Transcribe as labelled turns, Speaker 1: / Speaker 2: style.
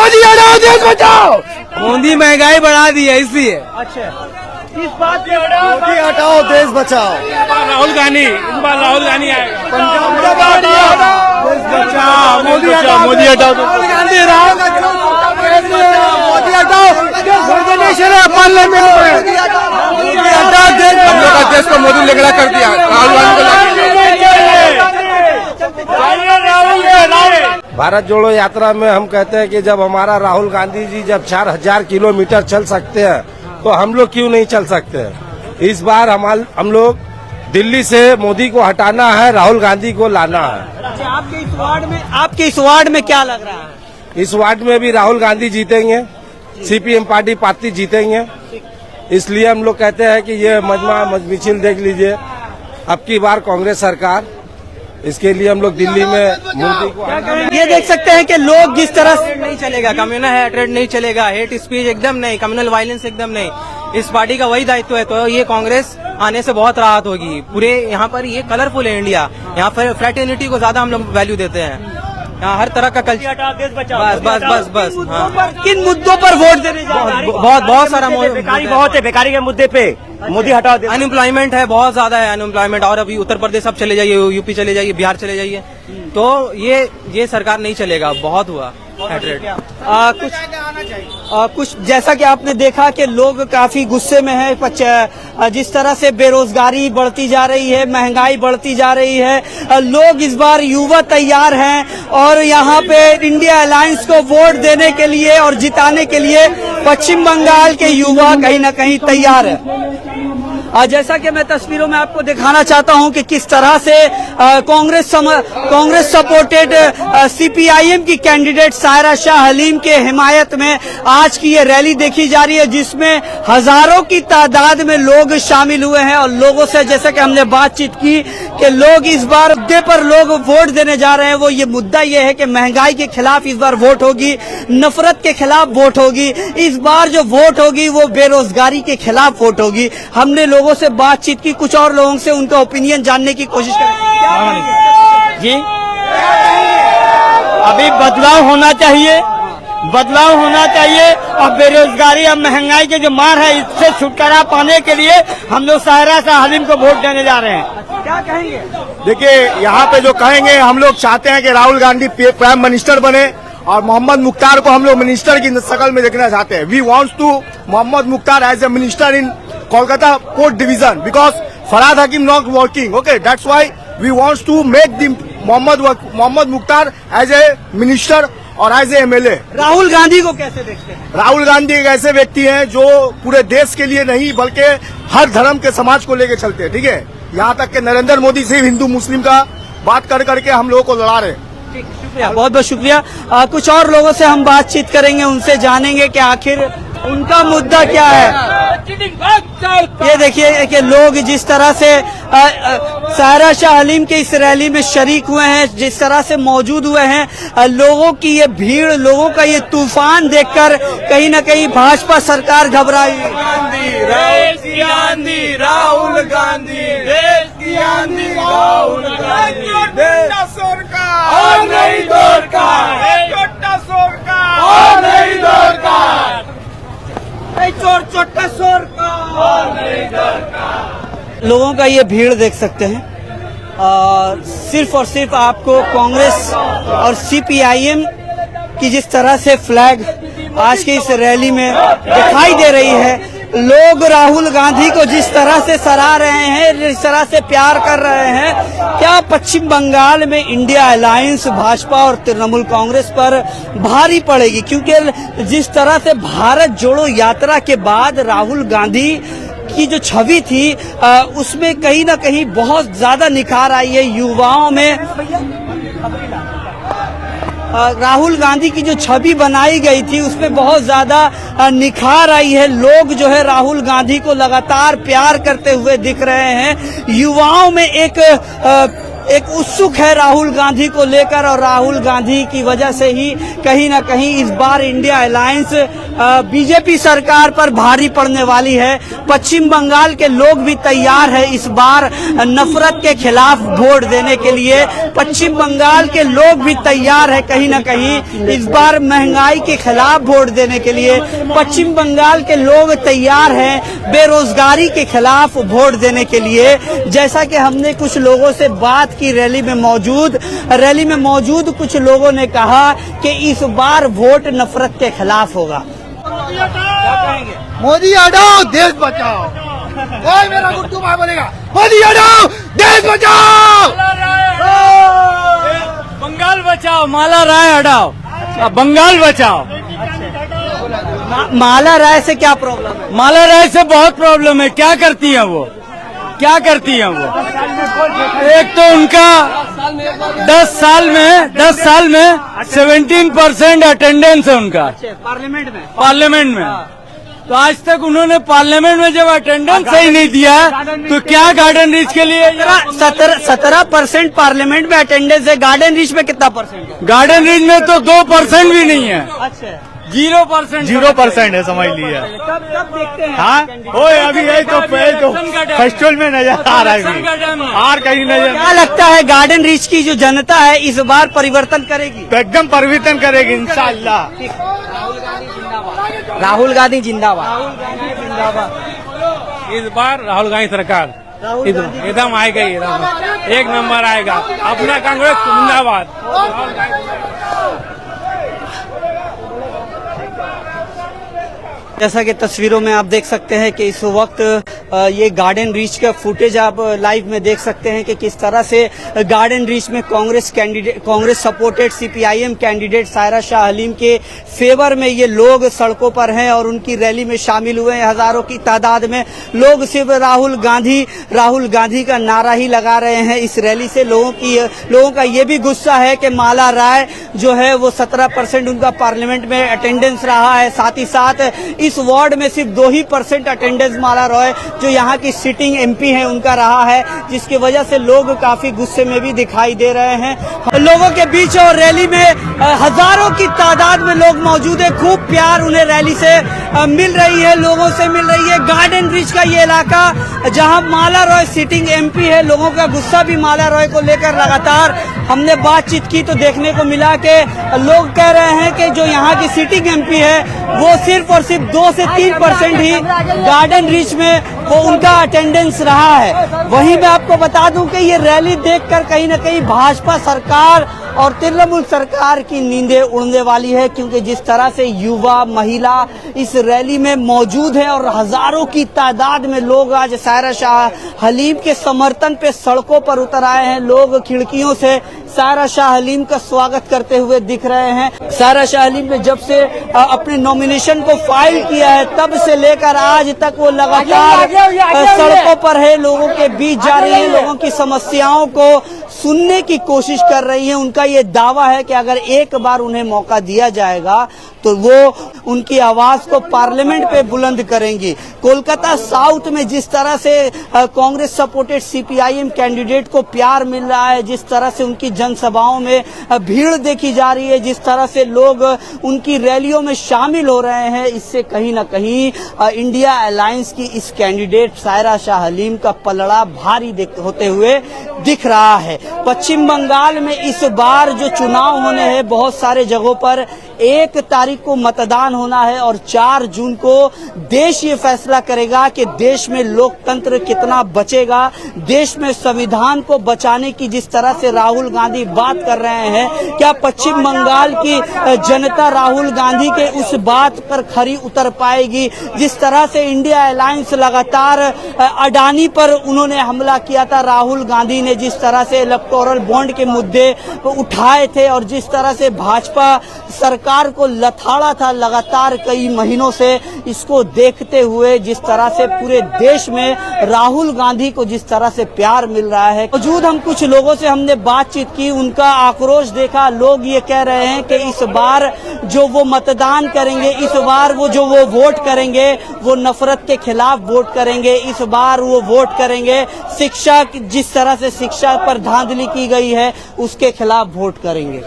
Speaker 1: मोदी हटाओ देश बचाओ।
Speaker 2: मोदी महंगाई बढ़ा दी है इसलिए।
Speaker 3: अच्छा, इस बात पे
Speaker 1: मोदी हटाओ देश बचाओ।
Speaker 4: राहुल गांधी, इस बार राहुल गांधी आएगा।
Speaker 1: देश बचाओ, मोदी हटाओ,
Speaker 4: मोदी हटाओ,
Speaker 1: राहुल गांधी, राहुल मोदी हटाओ, पार्लियामेंट में मोदी हटाओ देश। हम लोग का देश को मोदी लेगड़ा कर दिया, राहुल गांधी को। भारत जोड़ो यात्रा में हम कहते हैं कि जब हमारा राहुल गांधी जी जब 4000 किलोमीटर चल सकते हैं तो हम लोग क्यों नहीं चल सकते हैं। इस बार हम लोग दिल्ली से मोदी को हटाना है, राहुल गांधी को लाना है।
Speaker 3: अच्छा, आपके इस वार्ड में क्या लग रहा है?
Speaker 1: इस वार्ड में भी राहुल गांधी जीतेंगे, सीपीएम पार्टी जीतेंगे। इसलिए हम लोग कहते हैं कि ये मजमा मिছিল देख लीजिए, अब की बार कांग्रेस सरकार, इसके लिए हम लोग दिल्ली में मोदी को।
Speaker 3: ये देख सकते हैं कि लोग जिस तरह से नहीं चलेगा, कम्युनल हेट्रेड नहीं चलेगा, हेट स्पीच एकदम नहीं, कम्युनल वायलेंस एकदम नहीं, इस पार्टी का वही दायित्व है। तो ये कांग्रेस आने से बहुत राहत होगी। पूरे यहाँ पर ये कलरफुल है इंडिया, यहाँ पर फ्रेटर्निटी को ज्यादा हम लोग वैल्यू देते हैं। यहाँ हर तरह का कल्चर। बस हाँ। किन मुद्दों पर वोट देने जा रहे हैं? बहुत सारा
Speaker 5: बेकारी बहुत है, बेकारी के मुद्दे पे मोदी हटा दे।
Speaker 3: अनएम्प्लॉयमेंट है, बहुत ज्यादा है अनएम्प्लॉयमेंट। और अभी उत्तर प्रदेश अब चले जाइए, यूपी चले जाइए, बिहार चले जाइए, तो ये सरकार नहीं चलेगा। बहुत हुआ कुछ जैसा कि आपने देखा कि लोग काफी गुस्से में है। जिस तरह से बेरोजगारी बढ़ती जा रही है, महंगाई बढ़ती जा रही है, लोग इस बार युवा तैयार हैं और यहाँ पे इंडिया अलायंस को वोट देने के लिए और जिताने के लिए पश्चिम बंगाल के युवा कहीं न कहीं तैयार है। जैसा कि मैं तस्वीरों में आपको दिखाना चाहता हूं कि किस तरह से कांग्रेस सपोर्टेड सीपीआईएम की कैंडिडेट सायरा शाह हलीम के हिमायत में आज की ये रैली देखी जा रही है, जिसमें हजारों की तादाद में लोग शामिल हुए हैं। और लोगों से जैसा कि हमने बातचीत की कि लोग इस बार मुद्दे पर लोग वोट देने जा रहे हैं, वो ये मुद्दा ये है कि महंगाई के खिलाफ इस बार वोट होगी, नफरत के खिलाफ वोट होगी। इस बार जो वोट होगी वो बेरोजगारी के खिलाफ वोट होगी। हमने लोगों से बातचीत की, कुछ और लोगों से उनका ओपिनियन जानने की कोशिश करेंगे।
Speaker 5: जी, अभी बदलाव होना चाहिए, बदलाव होना चाहिए और बेरोजगारी और महंगाई के जो मार है इससे छुटकारा पाने के लिए हम लोग सायरा शाह हलीम को वोट देने जा रहे हैं।
Speaker 3: क्या कहेंगे?
Speaker 6: देखिए, यहाँ पे जो कहेंगे, हम लोग चाहते हैं कि राहुल गांधी प्राइम मिनिस्टर बने और मोहम्मद मुख्तार को हम लोग मिनिस्टर की शक्ल में देखना चाहते हैं। We wants to Mohammad Mukhtar as a minister in Kolkata Port Division because Farhad Hakim not working. Okay, that's why we want to make the Mohammad Mukhtar as a minister और as a MLA।
Speaker 3: Rahul Gandhi को कैसे देखते हैं?
Speaker 6: राहुल गांधी एक ऐसे व्यक्ति हैं जो पूरे देश के लिए नहीं बल्कि हर धर्म के समाज को लेकर चलते हैं। ठीक है, यहाँ तक कि नरेंद्र मोदी सिर्फ हिंदू मुस्लिम का बात कर करके हम लोगों को लड़ा रहे हैं।
Speaker 3: शुक्रिया, बहुत बहुत शुक्रिया। कुछ और लोगों से हम बातचीत करेंगे, उनसे जानेंगे कि आखिर उनका मुद्दा क्या है। ये देखिए कि लोग जिस तरह से सायरा शाह हलीम के इस रैली में शरीक हुए हैं, जिस तरह से मौजूद हुए हैं, लोगों की ये भीड़, लोगों का ये तूफान देखकर कहीं न कहीं भाजपा सरकार घबराई।
Speaker 1: देश की आंधी राहुल गांधी, देश की आंधी राहुल गांधी, छोटा सोर का और नहीं दौर का, छोटा सोर का और नहीं दौर का,
Speaker 3: छोटा सोर का और नहीं दौर का। लोगों का ये भीड़ देख सकते हैं, सिर्फ और सिर्फ आपको कांग्रेस और सीपीआईएम की जिस तरह से फ्लैग आज की इस रैली में दिखाई दे रही है, लोग राहुल गांधी को जिस तरह से सराह रहे हैं, जिस तरह से प्यार कर रहे हैं, क्या पश्चिम बंगाल में इंडिया अलायंस भाजपा और तृणमूल कांग्रेस पर भारी पड़ेगी? क्योंकि जिस तरह से भारत जोड़ो यात्रा के बाद राहुल गांधी की जो छवि थी उसमें कहीं ना कहीं बहुत ज्यादा निखार आई है युवाओं में। राहुल गांधी की जो छवि बनाई गई थी उसमें बहुत ज्यादा निखार आई है। लोग जो है राहुल गांधी को लगातार प्यार करते हुए दिख रहे हैं। युवाओं में एक एक उत्सुक है राहुल गांधी को लेकर, और राहुल गांधी की वजह से ही कहीं ना कहीं इस बार इंडिया अलायंस बीजेपी सरकार पर भारी पड़ने वाली है। पश्चिम बंगाल के लोग भी तैयार है इस बार नफरत के खिलाफ वोट देने के लिए। पश्चिम बंगाल के लोग भी तैयार है कहीं ना कहीं इस बार महंगाई के खिलाफ वोट देने के लिए। पश्चिम बंगाल के लोग तैयार हैं बेरोजगारी के खिलाफ वोट देने के लिए। जैसा कि हमने कुछ लोगों से बात की रैली में मौजूद कुछ लोगों ने कहा कि इस बार वोट नफरत के खिलाफ होगा।
Speaker 6: मोदी हटाओ देश बचाओ। कोई मेरा गुड्डू भाई बोलेगा मोदी हटाओ देश बचाओ।
Speaker 2: बंगाल बचाओ, माला राय हटाओ, बंगाल बचाओ।
Speaker 3: माला राय से क्या प्रॉब्लम है?
Speaker 2: माला राय से बहुत प्रॉब्लम है। क्या करती हैं वो? एक तो उनका 10 साल में 17% अटेंडेंस है उनका पार्लियामेंट में। तो आज तक उन्होंने पार्लियामेंट में जब अटेंडेंस सही नहीं दिया तो क्या गार्डन रीच के लिए
Speaker 3: 17% पार्लियामेंट में अटेंडेंस है। गार्डन रीच में कितना परसेंट है?
Speaker 2: गार्डन रीच में तो 2% भी नहीं है।
Speaker 3: अच्छा,
Speaker 2: 0%
Speaker 6: है, समझ लिया।
Speaker 3: कब देखते हैं?
Speaker 6: हाँ अभी यही तो फेस्टिवल में नजर आ रहा है, और कहीं नजर।
Speaker 3: क्या लगता है गार्डन रीच की जो जनता है इस बार परिवर्तन करेगी?
Speaker 6: तो एकदम परिवर्तन करेगी इंशाअल्लाह।
Speaker 3: राहुल गांधी जिंदाबाद।
Speaker 4: इस बार राहुल गांधी सरकार एकदम आएगा, एकदम एक नंबर आएगा। अपना कांग्रेस जिंदाबाद।
Speaker 3: जैसा कि तस्वीरों में आप देख सकते हैं कि इस वक्त ये गार्डन रीच का फुटेज आप लाइव में देख सकते हैं कि किस तरह से गार्डन रीच में Congress supported CPIM candidate Saira Shah Halim के फेवर में ये लोग सड़कों पर हैं और उनकी रैली में शामिल हुए हैं। हजारों की तादाद में लोग सिर्फ राहुल गांधी का नारा ही लगा रहे हैं। इस रैली से लोगों का ये भी गुस्सा है कि माला राय जो है वो 17% उनका पार्लियामेंट में अटेंडेंस रहा है। साथ ही साथ इस वार्ड में सिर्फ 2% अटेंडेंस माला राय जो यहाँ की सिटिंग एमपी है उनका रहा है, जिसकी वजह से लोग काफी गुस्से में भी दिखाई दे रहे हैं। लोगों के बीच और रैली में हजारों की तादाद में लोग मौजूद है। खूब प्यार उन्हें रैली से मिल रही है, लोगों से मिल रही है। गार्डन रीच का ये इलाका जहाँ माला राय सिटिंग एमपी है, लोगों का गुस्सा भी माला राय को लेकर लगातार हमने बातचीत की तो देखने को मिला कि लोग कह रहे हैं कि जो यहाँ की सिटिंग एमपी है वो सिर्फ और सिर्फ 2 से 3% ही गार्डन रीच में वो उनका अटेंडेंस रहा है। वहीं मैं आपको बता दूं कि ये रैली देखकर कहीं न कहीं भाजपा सरकार और तृणमूल सरकार की नींदें उड़ने वाली है, क्योंकि जिस तरह से युवा महिला इस रैली में मौजूद है और हजारों की तादाद में लोग आज सायरा शाह हलीम के समर्थन पे सड़कों पर उतर आए हैं। लोग खिड़कियों से सायरा शाह हलीम का स्वागत करते हुए दिख रहे हैं। सायरा शाह हलीम ने जब से अपने नॉमिनेशन को फाइल किया है तब से लेकर आज तक वो लगातार सड़कों पर है, लोगों के बीच जा रही है, लोगों की समस्याओं को सुनने की कोशिश कर रही है। उनका ये दावा है कि अगर एक बार उन्हें मौका दिया जाएगा तो वो उनकी आवाज को पार्लियामेंट पे बुलंद करेंगी। कोलकाता साउथ में जिस तरह से कांग्रेस सपोर्टेड सीपीआईएम कैंडिडेट को प्यार मिल रहा है, जिस तरह से उनकी जनसभाओं में भीड़ देखी जा रही है, जिस तरह से लोग उनकी रैलियों में शामिल हो रहे हैं, इससे कहीं ना कहीं इंडिया अलायंस की इस कैंडिडेट सायरा शाह हलीम का पलड़ा भारी होते हुए दिख रहा है। पश्चिम बंगाल में इस बार जो चुनाव होने हैं बहुत सारे जगहों पर 1 तारीख को मतदान होना है और 4 जून को देश ये फैसला करेगा कि देश में लोकतंत्र कितना बचेगा। देश में संविधान को बचाने की जिस तरह से राहुल गांधी बात कर रहे हैं, क्या पश्चिम बंगाल की जनता राहुल गांधी के उस बात पर खरी उतर पाएगी? जिस तरह से इंडिया अलायंस लगातार अडानी पर उन्होंने हमला किया था, राहुल गांधी ने जिस तरह से इलेक्टोरल बॉन्ड के मुद्दे उठाए थे और जिस तरह से भाजपा सरकार सरकार को लथाड़ा था लगातार कई महीनों से। इसको देखते हुए जिस तरह से पूरे देश में राहुल गांधी को जिस तरह से प्यार मिल रहा है, मौजूद हम कुछ लोगों से हमने बातचीत की, उनका आक्रोश देखा। लोग ये कह रहे हैं कि इस बार जो वो मतदान करेंगे, इस बार वो वोट करेंगे, वो नफरत के खिलाफ वोट करेंगे। इस बार वो वोट करेंगे शिक्षा, जिस तरह से शिक्षा पर धांधली की गई है उसके खिलाफ वोट करेंगे।